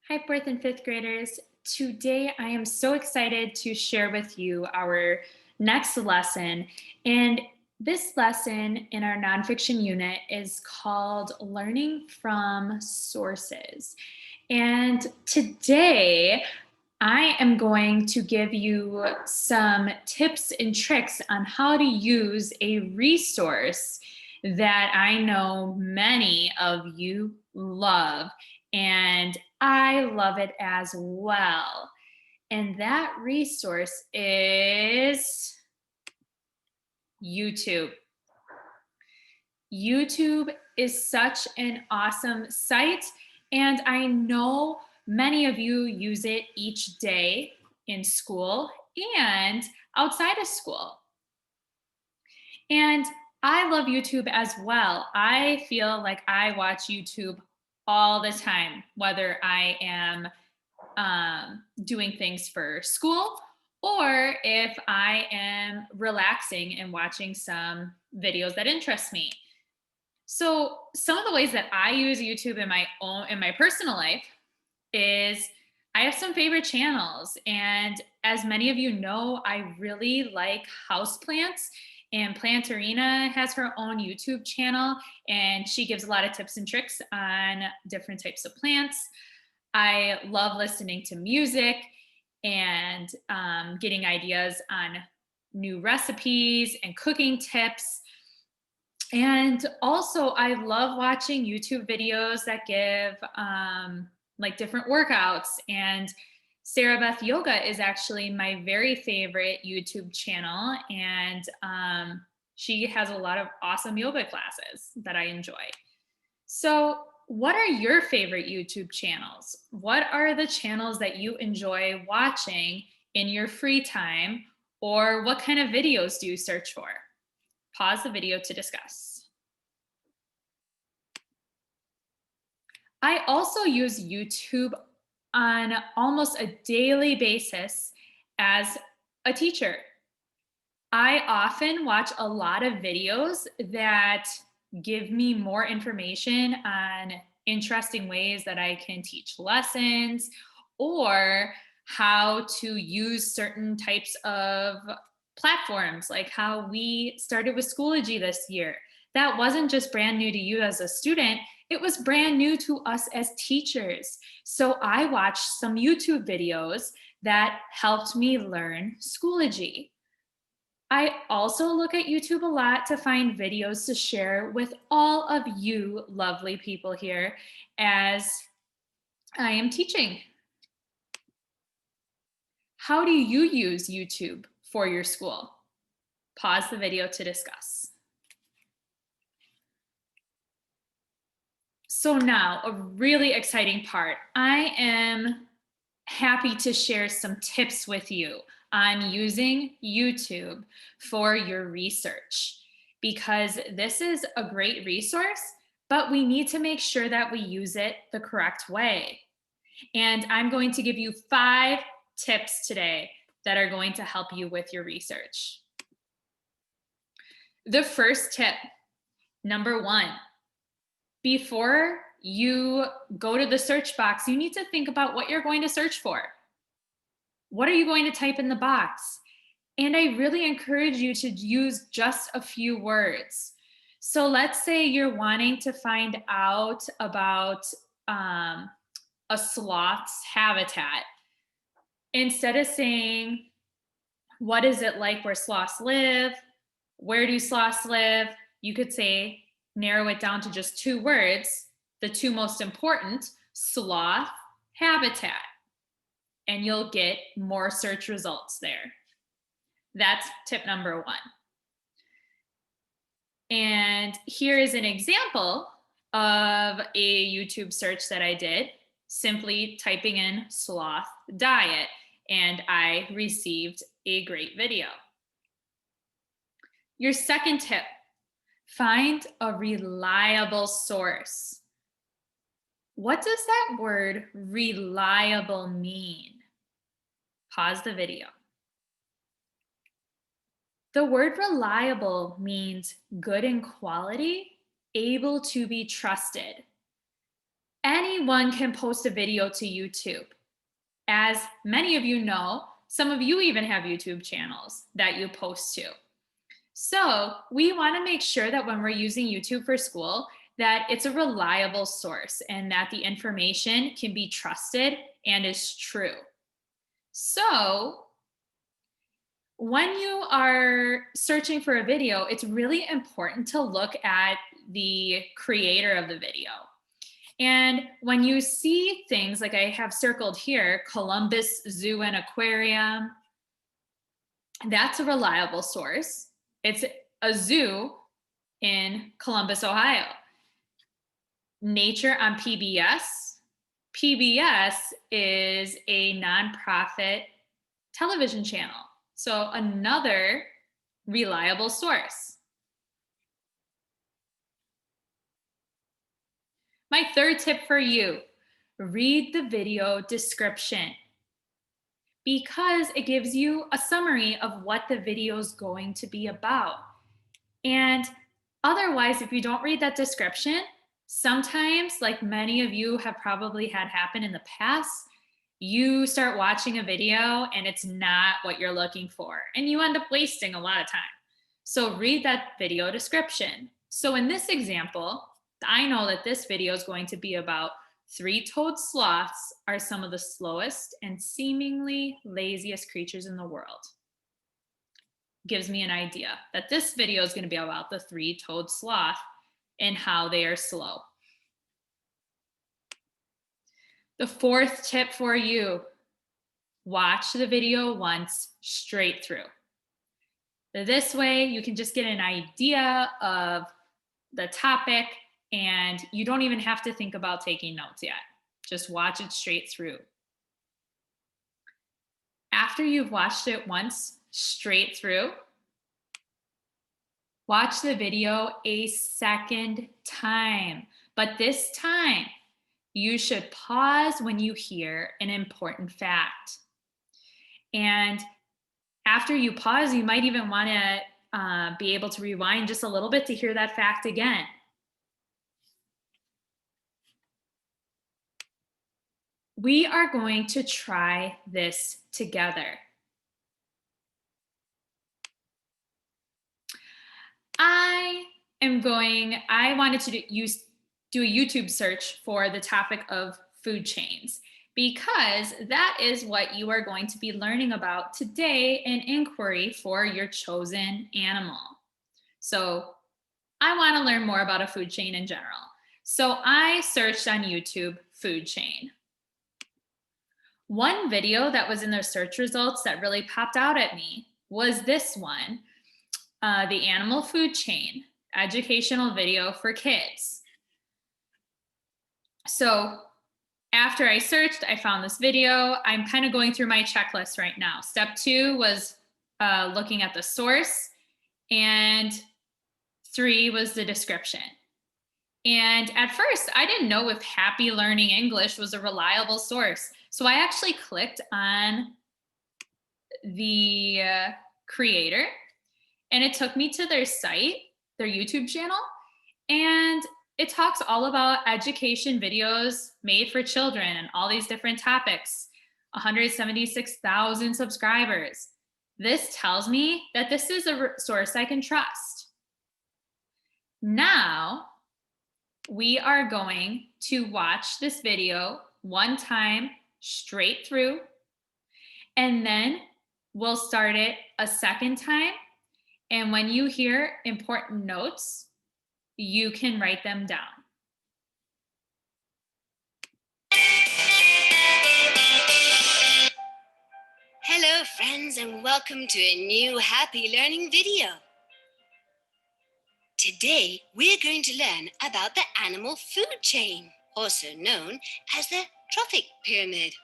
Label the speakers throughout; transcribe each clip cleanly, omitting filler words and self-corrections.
Speaker 1: Hi, fourth and fifth graders. Today, I am so excited to share with you our next lesson. And this lesson in our nonfiction unit is called Learning from Sources. And today, I am going to give you some tips and tricks on how to use a resource that I know many of you love. And I love it as well. And that resource is YouTube. YouTube is such an awesome site, and I know many of you use it each day in school and outside of school. And I love YouTube as well. I feel like I watch YouTube all the time, whether I am doing things for school or if I am relaxing and watching some videos that interest me. So, some of the ways that I use YouTube in my personal life is I have some favorite channels, and as many of you know, I really like houseplants. And Plantarina has her own YouTube channel, and she gives a lot of tips and tricks on different types of plants. I love listening to music and getting ideas on new recipes and cooking tips. And also, I love watching YouTube videos that give like different workouts. And Sarah Beth Yoga is actually my very favorite YouTube channel. And she has a lot of awesome yoga classes that I enjoy. So, what are your favorite YouTube channels? What are the channels that you enjoy watching in your free time? Or what kind of videos do you search for? Pause the video to discuss. I also use YouTube on almost a daily basis as a teacher. I often watch a lot of videos that give me more information on interesting ways that I can teach lessons or how to use certain types of platforms, like how we started with Schoology this year. That wasn't just brand new to you as a student, it was brand new to us as teachers. So I watched some YouTube videos that helped me learn Schoology. I also look at YouTube a lot to find videos to share with all of you lovely people here as I am teaching. How do you use YouTube for your school? Pause the video to discuss. So now, a really exciting part. I am happy to share some tips with you on using YouTube for your research because this is a great resource, but we need to make sure that we use it the correct way. And I'm going to give you 5 tips today that are going to help you with your research. The first tip, number 1, before you go to the search box, you need to think about what you're going to search for. What are you going to type in the box? And I really encourage you to use just a few words. So let's say you're wanting to find out about a sloth's habitat. Instead of saying, what is it like where sloths live? Where do sloths live? You could say, narrow it down to just 2 words, the 2 most important, sloth habitat. And you'll get more search results there. That's tip number 1. And here is an example of a YouTube search that I did, simply typing in sloth diet, and I received a great video. Your second tip, find a reliable source. What does that word reliable mean? Pause the video. The word reliable means good in quality, able to be trusted. anyone can post a video to YouTube. As many of you know, some of you even have YouTube channels that you post to. So we want to make sure that when we're using YouTube for school, that it's a reliable source and that the information can be trusted and is true. So when you are searching for a video, it's really important to look at the creator of the video. And when you see things like I have circled here, Columbus Zoo and Aquarium, that's a reliable source. It's a zoo in Columbus, Ohio. Nature on PBS. PBS is a nonprofit television channel. So another reliable source. My third tip for you, read the video description because it gives you a summary of what the video is going to be about. And otherwise, if you don't read that description, sometimes, like many of you have probably had happen in the past, you start watching a video and it's not what you're looking for, and you end up wasting a lot of time. So read that video description. So in this example, I know that this video is going to be about three-toed sloths are some of the slowest and seemingly laziest creatures in the world. Gives me an idea that this video is going to be about the three-toed sloth and how they are slow. The fourth tip for you, watch the video once straight through. This way you can just get an idea of the topic and you don't even have to think about taking notes yet. Just watch it straight through. After you've watched it once straight through, watch the video a second time. But this time, you should pause when you hear an important fact. And after you pause, you might even want to be able to rewind just a little bit to hear that fact again. We are going to try this together. I wanted to do a YouTube search for the topic of food chains because that is what you are going to be learning about today in inquiry for your chosen animal. So I want to learn more about a food chain in general. So I searched on YouTube food chain. One video that was in the search results that really popped out at me was this one, the animal food chain, educational video for kids. So after I searched, I found this video. I'm kind of going through my checklist right now. Step 2 was looking at the source, and 3 was the description. And at first, I didn't know if Happy Learning English was a reliable source. So I actually clicked on the creator, and it took me to their site, their YouTube channel, and it talks all about education videos made for children and all these different topics. 176,000 subscribers. This tells me that this is a source I can trust. Now, we are going to watch this video one time straight through, and then we'll start it a second time. And when you hear important notes, you can write them down.
Speaker 2: Hello friends, and welcome to a new Happy Learning video. Today we're going to learn about the animal food chain, also known as the trophic pyramid.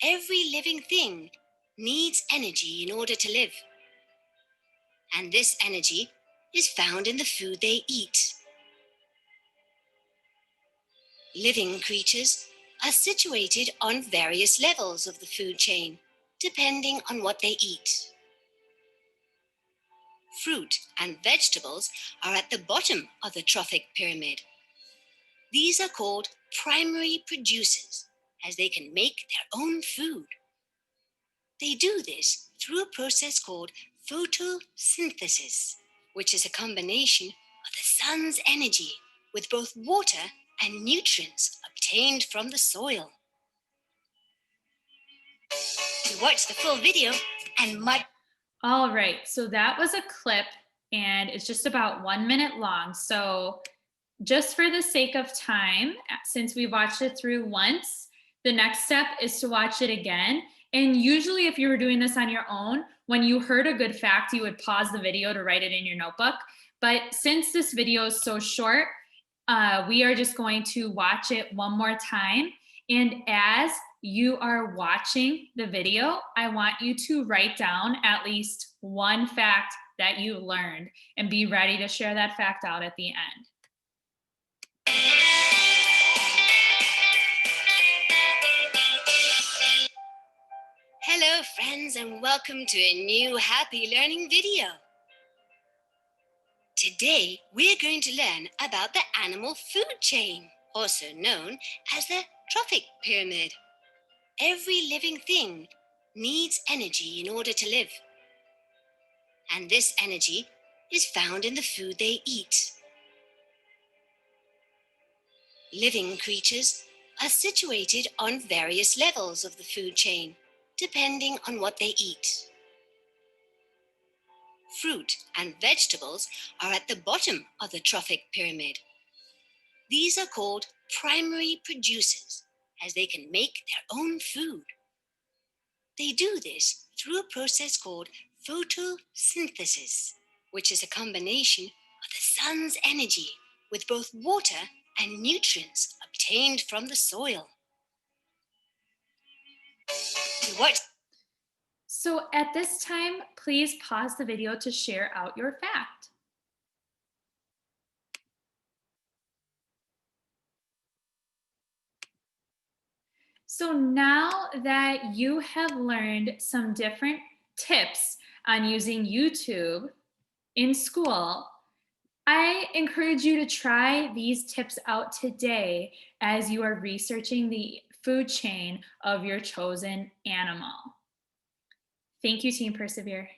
Speaker 2: Every living thing needs energy in order to live. And this energy is found in the food they eat. Living creatures are situated on various levels of the food chain, depending on what they eat. Fruit and vegetables are at the bottom of the trophic pyramid. These are called primary producers, as they can make their own food. They do this through a process called photosynthesis, which is a combination of the sun's energy with both water and nutrients obtained from the soil. To watch the full video and
Speaker 1: All right, so that was a clip and it's just about 1 minute long. So, just for the sake of time, since we watched it through once, the next step is to watch it again. And usually, if you were doing this on your own, when you heard a good fact, you would pause the video to write it in your notebook. But since this video is so short, we are just going to watch it one more time. And as you are watching the video, I want you to write down at least one fact that you learned and be ready to share that fact out at the end.
Speaker 2: Hello, friends, and welcome to a new Happy Learning video. Today, we're going to learn about the animal food chain, also known as the trophic pyramid. Every living thing needs energy in order to live. And this energy is found in the food they eat. Living creatures are situated on various levels of the food chain, depending on what they eat. Fruit and vegetables are at the bottom of the trophic pyramid. These are called primary producers, as they can make their own food. They do this through a process called photosynthesis, which is a combination of the sun's energy with both water and nutrients obtained from the soil. To watch
Speaker 1: So at this time, please pause the video to share out your fact. So now that you have learned some different tips on using YouTube in school, I encourage you to try these tips out today as you are researching the food chain of your chosen animal. Thank you, Team Persevere.